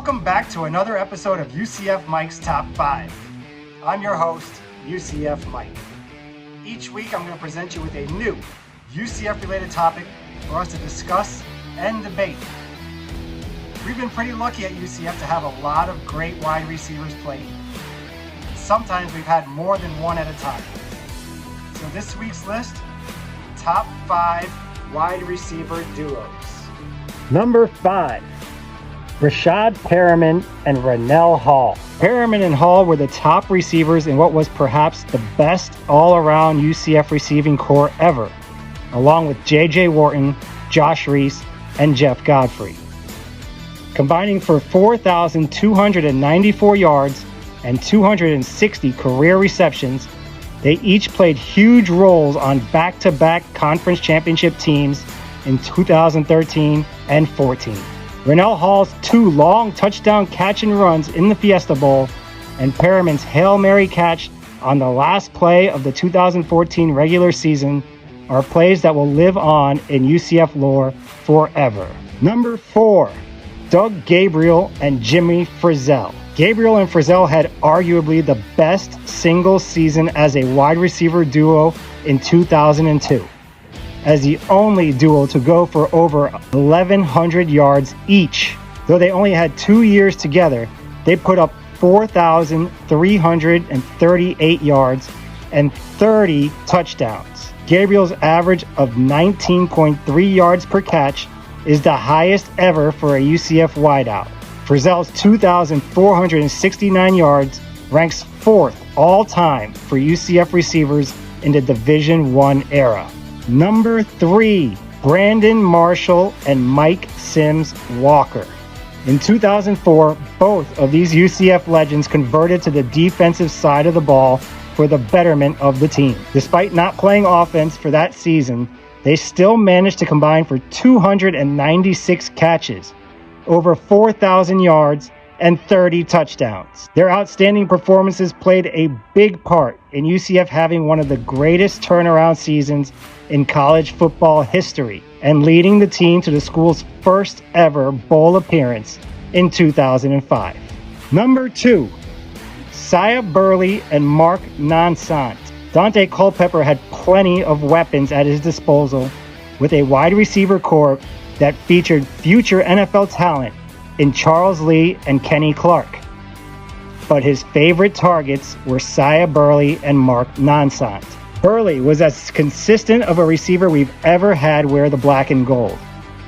Welcome back to another episode of UCF Mike's Top 5. I'm your host, UCF Mike. Each week I'm going to present you with a new UCF-related topic for us to discuss and debate. We've been pretty lucky at UCF to have a lot of great wide receivers playing. Sometimes we've had more than one at a time. So this week's list, top 5 wide receiver duos. Number 5, Rashad Pann and Ryell Hall. Pann and Hall were the top receivers in what was perhaps the best all-around UCF receiving corps ever, along with J.J. Wharton, Josh Reese, and Jeff Godfrey. Combining for 4,294 yards and 260 career receptions, they each played huge roles on back-to-back conference championship teams in 2013 and 14. Ryell Hall's 2 long touchdown catch and runs in the Fiesta Bowl and Pann's Hail Mary catch on the last play of the 2014 regular season are plays that will live on in UCF lore forever. Number 4, Doug Gabriel and Jimmy Friselle. Gabriel and Friselle had arguably the best single season as a wide receiver duo in 2002. As the only duo to go for over 1,100 yards each. Though they only had 2 years together, they put up 4,338 yards and 30 touchdowns. Gabriel's average of 19.3 yards per catch is the highest ever for a UCF wideout. Friselle's 2,469 yards ranks 4th all-time for UCF receivers in the Division I era. Number 3, Brandon Marshall and Mike Sims Walker. In 2004, both of these UCF legends converted to the defensive side of the ball for the betterment of the team. Despite not playing offense for that season, they still managed to combine for 296 catches, over 4,000 yards, and 30 touchdowns. Their outstanding performances played a big part in UCF having one of the greatest turnaround seasons in college football history and leading the team to the school's first ever bowl appearance in 2005. Number 2, Saia, Burley, and Mark Nonant. Dante Culpepper had plenty of weapons at his disposal with a wide receiver corps that featured future NFL talent in Charles Lee and Kenny Clark. But his favorite targets were Saia Burley and Mark Nonant. Burley was as consistent of a receiver we've ever had wear the black and gold,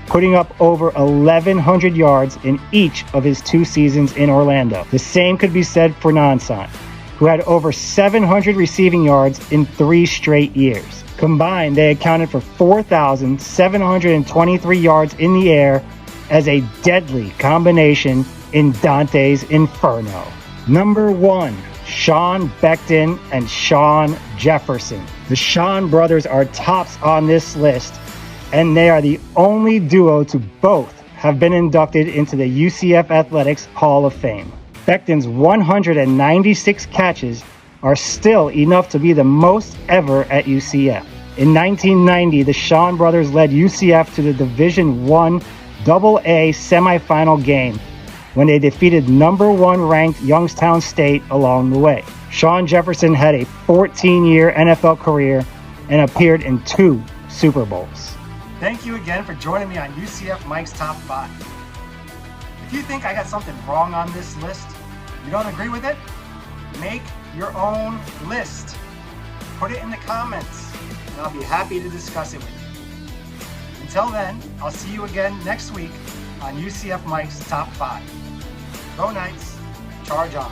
putting up over 1,100 yards in each of his 2 seasons in Orlando. The same could be said for Nonant, who had over 700 receiving yards in 3 straight years. Combined, they accounted for 4,723 yards in the air as a deadly combination in Dante's Inferno. Number 1, Shawn Becton and Shawn Jefferson. The Shawn Brothers are tops on this list, and they are the only duo to both have been inducted into the UCF Athletics Hall of Fame. Becton's 196 catches are still enough to be the most ever at UCF. In 1990, the Shawn Brothers led UCF to the Division I AA semifinal game when they defeated number 1 ranked Youngstown State along the way. Shawn Jefferson had a 14-year NFL career and appeared in 2 Super Bowls. Thank you again for joining me on UCF Mike's Top 5. If you think I got something wrong on this list, you don't agree with it, make your own list. Put it in the comments, and I'll be happy to discuss it with you. Until then, I'll see you again next week on UCF Mike's Top 5. Go Knights, charge on.